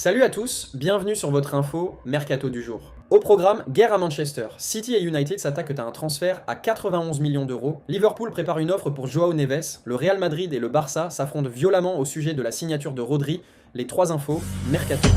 Salut à tous, bienvenue sur votre info Mercato du jour. Au programme, guerre à Manchester. City et United s'attaquent à un transfert à 91 millions d'euros. Liverpool prépare une offre pour Joao Neves. Le Real Madrid et le Barça s'affrontent violemment au sujet de la signature de Rodri. Les trois infos Mercato.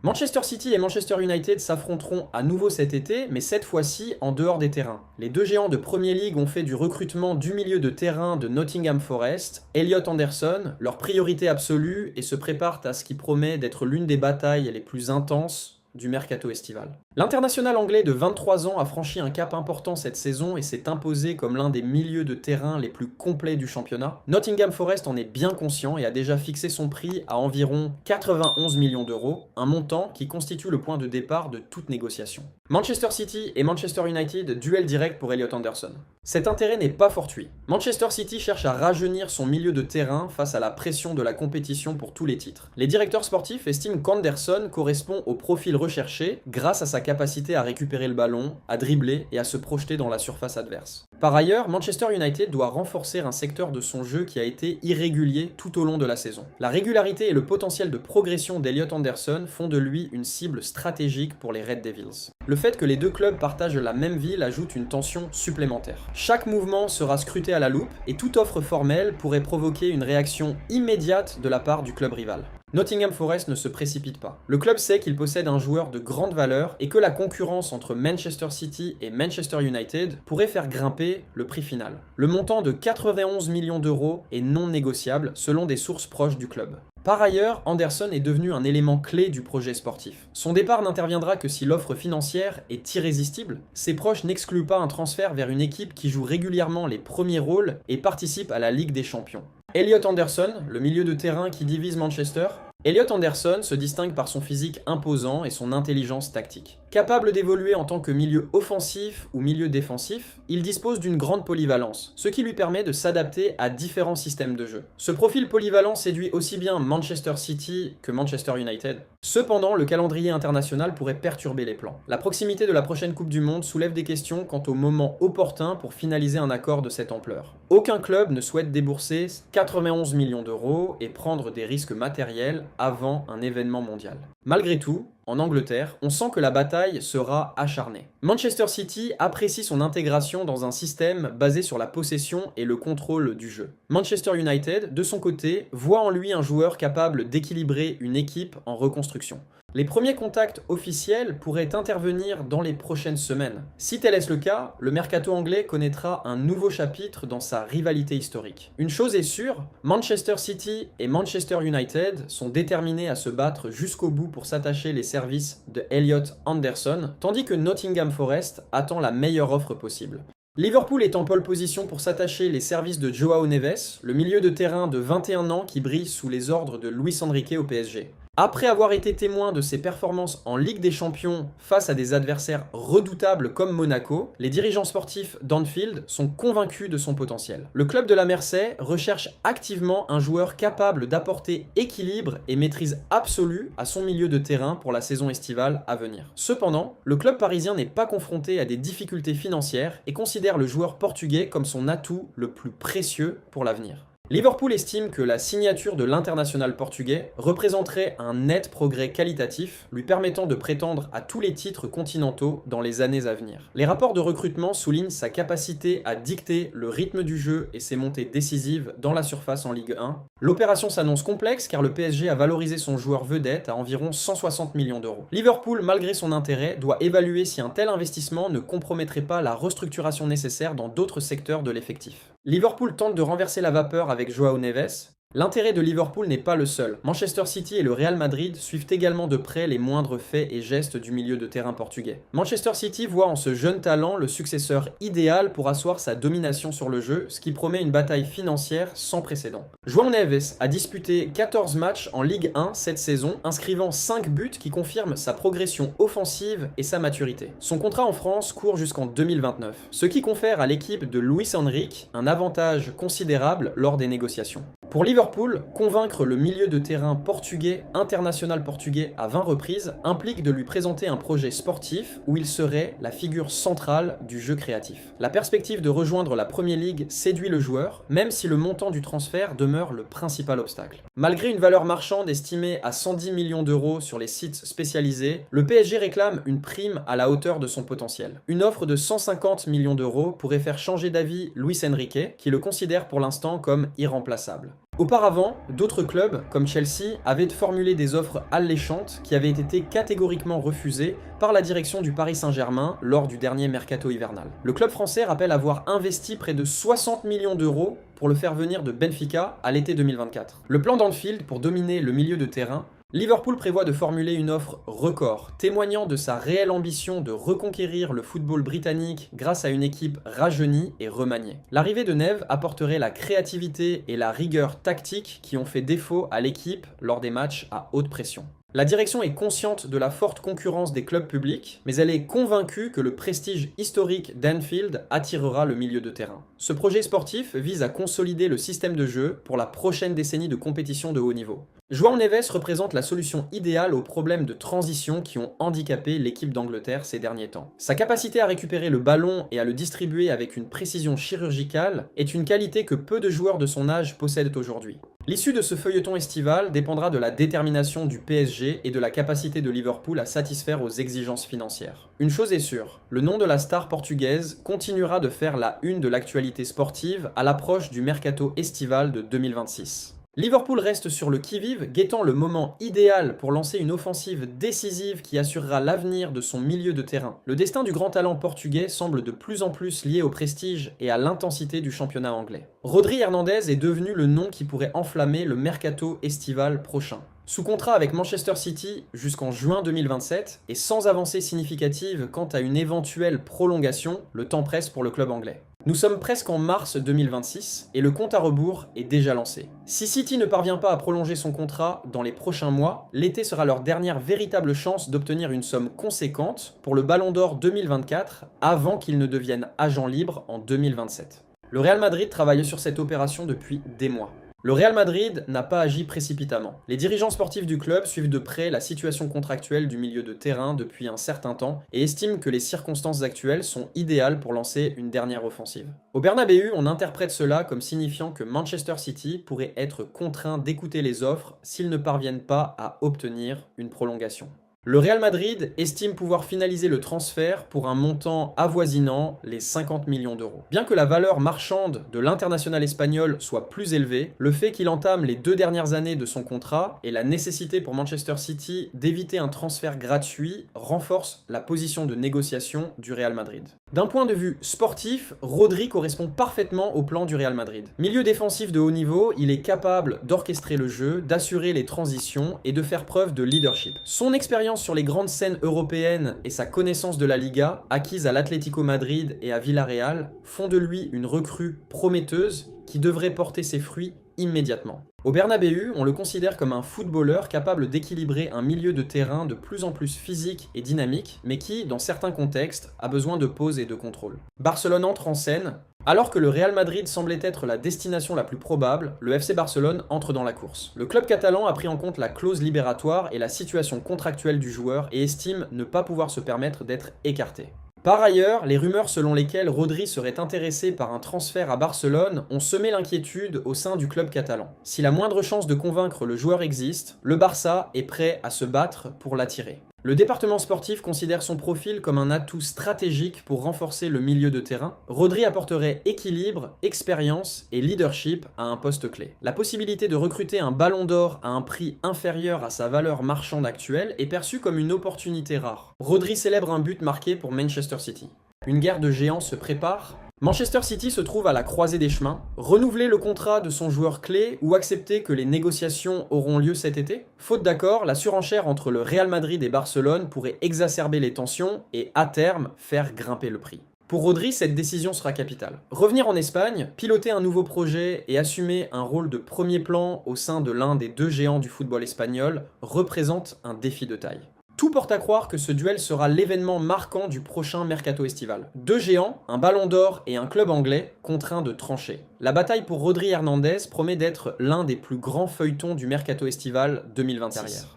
Manchester City et Manchester United s'affronteront à nouveau cet été, mais cette fois-ci en dehors des terrains. Les deux géants de Premier League ont fait du recrutement du milieu de terrain de Nottingham Forest, Elliot Anderson, leur priorité absolue, et se préparent à ce qui promet d'être l'une des batailles les plus intenses du mercato estival. L'international anglais de 23 ans a franchi un cap important cette saison et s'est imposé comme l'un des milieux de terrain les plus complets du championnat. Nottingham Forest en est bien conscient et a déjà fixé son prix à environ 91 millions d'euros, un montant qui constitue le point de départ de toute négociation. Manchester City et Manchester United, duel direct pour Elliot Anderson. Cet intérêt n'est pas fortuit. Manchester City cherche à rajeunir son milieu de terrain face à la pression de la compétition pour tous les titres. Les directeurs sportifs estiment qu'Anderson correspond au profil recherché grâce à sa capacité à récupérer le ballon, à dribbler et à se projeter dans la surface adverse. Par ailleurs, Manchester United doit renforcer un secteur de son jeu qui a été irrégulier tout au long de la saison. La régularité et le potentiel de progression d'Elliot Anderson font de lui une cible stratégique pour les Red Devils. Le fait que les deux clubs partagent la même ville ajoute une tension supplémentaire. Chaque mouvement sera scruté à la loupe et toute offre formelle pourrait provoquer une réaction immédiate de la part du club rival. Nottingham Forest ne se précipite pas. Le club sait qu'il possède un joueur de grande valeur et que la concurrence entre Manchester City et Manchester United pourrait faire grimper le prix final. Le montant de 91 millions d'euros est non négociable selon des sources proches du club. Par ailleurs, Anderson est devenu un élément clé du projet sportif. Son départ n'interviendra que si l'offre financière est irrésistible. Ses proches n'excluent pas un transfert vers une équipe qui joue régulièrement les premiers rôles et participe à la Ligue des Champions. Elliot Anderson, le milieu de terrain qui divise Manchester. Elliot Anderson se distingue par son physique imposant et son intelligence tactique. Capable d'évoluer en tant que milieu offensif ou milieu défensif, il dispose d'une grande polyvalence, ce qui lui permet de s'adapter à différents systèmes de jeu. Ce profil polyvalent séduit aussi bien Manchester City que Manchester United. Cependant, le calendrier international pourrait perturber les plans. La proximité de la prochaine Coupe du Monde soulève des questions quant au moment opportun pour finaliser un accord de cette ampleur. Aucun club ne souhaite débourser 91 millions d'euros et prendre des risques matériels avant un événement mondial. Malgré tout, en Angleterre, on sent que la bataille sera acharnée. Manchester City apprécie son intégration dans un système basé sur la possession et le contrôle du jeu. Manchester United, de son côté, voit en lui un joueur capable d'équilibrer une équipe en reconstruction. Les premiers contacts officiels pourraient intervenir dans les prochaines semaines. Si tel est le cas, le mercato anglais connaîtra un nouveau chapitre dans sa rivalité historique. Une chose est sûre, Manchester City et Manchester United sont déterminés à se battre jusqu'au bout pour s'attacher les services de Elliot Anderson, tandis que Nottingham Forest attend la meilleure offre possible. Liverpool est en pole position pour s'attacher les services de Joao Neves, le milieu de terrain de 21 ans qui brille sous les ordres de Luis Enrique au PSG. Après avoir été témoin de ses performances en Ligue des Champions face à des adversaires redoutables comme Monaco, les dirigeants sportifs d'Anfield sont convaincus de son potentiel. Le club de la Mersey recherche activement un joueur capable d'apporter équilibre et maîtrise absolue à son milieu de terrain pour la saison estivale à venir. Cependant, le club parisien n'est pas confronté à des difficultés financières et considère le joueur portugais comme son atout le plus précieux pour l'avenir. Liverpool estime que la signature de l'international portugais représenterait un net progrès qualitatif, lui permettant de prétendre à tous les titres continentaux dans les années à venir. Les rapports de recrutement soulignent sa capacité à dicter le rythme du jeu et ses montées décisives dans la surface en Ligue 1. L'opération s'annonce complexe car le PSG a valorisé son joueur vedette à environ 160 millions d'euros. Liverpool, malgré son intérêt, doit évaluer si un tel investissement ne compromettrait pas la restructuration nécessaire dans d'autres secteurs de l'effectif. Liverpool tente de renverser la vapeur avec Joao Neves. L'intérêt de Liverpool n'est pas le seul. Manchester City et le Real Madrid suivent également de près les moindres faits et gestes du milieu de terrain portugais. Manchester City voit en ce jeune talent le successeur idéal pour asseoir sa domination sur le jeu, ce qui promet une bataille financière sans précédent. Joao Neves a disputé 14 matchs en Ligue 1 cette saison, inscrivant 5 buts qui confirment sa progression offensive et sa maturité. Son contrat en France court jusqu'en 2029, ce qui confère à l'équipe de Luis Enrique un avantage considérable lors des négociations. Pour Liverpool, Liverpool, convaincre le milieu de terrain portugais, international portugais à 20 reprises, implique de lui présenter un projet sportif où il serait la figure centrale du jeu créatif. La perspective de rejoindre la Premier League séduit le joueur, même si le montant du transfert demeure le principal obstacle. Malgré une valeur marchande estimée à 110 millions d'euros sur les sites spécialisés, le PSG réclame une prime à la hauteur de son potentiel. Une offre de 150 millions d'euros pourrait faire changer d'avis Luis Enrique, qui le considère pour l'instant comme irremplaçable. Auparavant, d'autres clubs, comme Chelsea, avaient formulé des offres alléchantes qui avaient été catégoriquement refusées par la direction du Paris Saint-Germain lors du dernier mercato hivernal. Le club français rappelle avoir investi près de 60 millions d'euros pour le faire venir de Benfica à l'été 2024. Le plan d'Anfield pour dominer le milieu de terrain, Liverpool prévoit de formuler une offre record, témoignant de sa réelle ambition de reconquérir le football britannique grâce à une équipe rajeunie et remaniée. L'arrivée de Neve apporterait la créativité et la rigueur tactique qui ont fait défaut à l'équipe lors des matchs à haute pression. La direction est consciente de la forte concurrence des clubs publics, mais elle est convaincue que le prestige historique d'Anfield attirera le milieu de terrain. Ce projet sportif vise à consolider le système de jeu pour la prochaine décennie de compétition de haut niveau. João Neves représente la solution idéale aux problèmes de transition qui ont handicapé l'équipe d'Angleterre ces derniers temps. Sa capacité à récupérer le ballon et à le distribuer avec une précision chirurgicale est une qualité que peu de joueurs de son âge possèdent aujourd'hui. L'issue de ce feuilleton estival dépendra de la détermination du PSG et de la capacité de Liverpool à satisfaire aux exigences financières. Une chose est sûre, le nom de la star portugaise continuera de faire la une de l'actualité sportive à l'approche du mercato estival de 2026. Liverpool reste sur le qui-vive, guettant le moment idéal pour lancer une offensive décisive qui assurera l'avenir de son milieu de terrain. Le destin du grand talent portugais semble de plus en plus lié au prestige et à l'intensité du championnat anglais. Rodri Hernandez est devenu le nom qui pourrait enflammer le mercato estival prochain. Sous contrat avec Manchester City jusqu'en juin 2027 et sans avancée significative quant à une éventuelle prolongation, le temps presse pour le club anglais. Nous sommes presque en mars 2026 et le compte à rebours est déjà lancé. Si City ne parvient pas à prolonger son contrat dans les prochains mois, l'été sera leur dernière véritable chance d'obtenir une somme conséquente pour le Ballon d'Or 2024 avant qu'il ne devienne agent libre en 2027. Le Real Madrid travaille sur cette opération depuis des mois. Le Real Madrid n'a pas agi précipitamment. Les dirigeants sportifs du club suivent de près la situation contractuelle du milieu de terrain depuis un certain temps et estiment que les circonstances actuelles sont idéales pour lancer une dernière offensive. Au Bernabéu, on interprète cela comme signifiant que Manchester City pourrait être contraint d'écouter les offres s'ils ne parviennent pas à obtenir une prolongation. Le Real Madrid estime pouvoir finaliser le transfert pour un montant avoisinant les 50 millions d'euros. Bien que la valeur marchande de l'international espagnol soit plus élevée, le fait qu'il entame les 2 dernières années de son contrat et la nécessité pour Manchester City d'éviter un transfert gratuit renforce la position de négociation du Real Madrid. D'un point de vue sportif, Rodri correspond parfaitement au plan du Real Madrid. Milieu défensif de haut niveau, il est capable d'orchestrer le jeu, d'assurer les transitions et de faire preuve de leadership. Son expérience sur les grandes scènes européennes et sa connaissance de la Liga, acquise à l'Atlético Madrid et à Villarreal, font de lui une recrue prometteuse qui devrait porter ses fruits immédiatement. Au Bernabéu, on le considère comme un footballeur capable d'équilibrer un milieu de terrain de plus en plus physique et dynamique, mais qui, dans certains contextes, a besoin de pause et de contrôle. Barcelone entre en scène. Alors que le Real Madrid semblait être la destination la plus probable, le FC Barcelone entre dans la course. Le club catalan a pris en compte la clause libératoire et la situation contractuelle du joueur et estime ne pas pouvoir se permettre d'être écarté. Par ailleurs, les rumeurs selon lesquelles Rodri serait intéressé par un transfert à Barcelone ont semé l'inquiétude au sein du club catalan. Si la moindre chance de convaincre le joueur existe, le Barça est prêt à se battre pour l'attirer. Le département sportif considère son profil comme un atout stratégique pour renforcer le milieu de terrain. Rodri apporterait équilibre, expérience et leadership à un poste clé. La possibilité de recruter un ballon d'or à un prix inférieur à sa valeur marchande actuelle est perçue comme une opportunité rare. Rodri célèbre un but marqué pour Manchester City. Une guerre de géants se prépare. Manchester City se trouve à la croisée des chemins. Renouveler le contrat de son joueur clé ou accepter que les négociations auront lieu cet été? Faute d'accord, la surenchère entre le Real Madrid et Barcelone pourrait exacerber les tensions et, à terme, faire grimper le prix. Pour Rodri, cette décision sera capitale. Revenir en Espagne, piloter un nouveau projet et assumer un rôle de premier plan au sein de l'un des 2 géants du football espagnol représente un défi de taille. Tout porte à croire que ce duel sera l'événement marquant du prochain mercato estival. Deux géants, un ballon d'or et un club anglais, contraints de trancher. La bataille pour Rodri Hernandez promet d'être l'un des plus grands feuilletons du mercato estival 2026.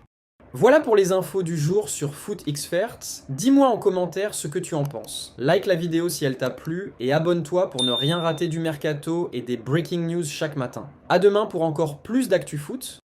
Voilà pour les infos du jour sur FootXperts. Dis-moi en commentaire ce que tu en penses. Like la vidéo si elle t'a plu et abonne-toi pour ne rien rater du mercato et des breaking news chaque matin. À demain pour encore plus d'actu foot.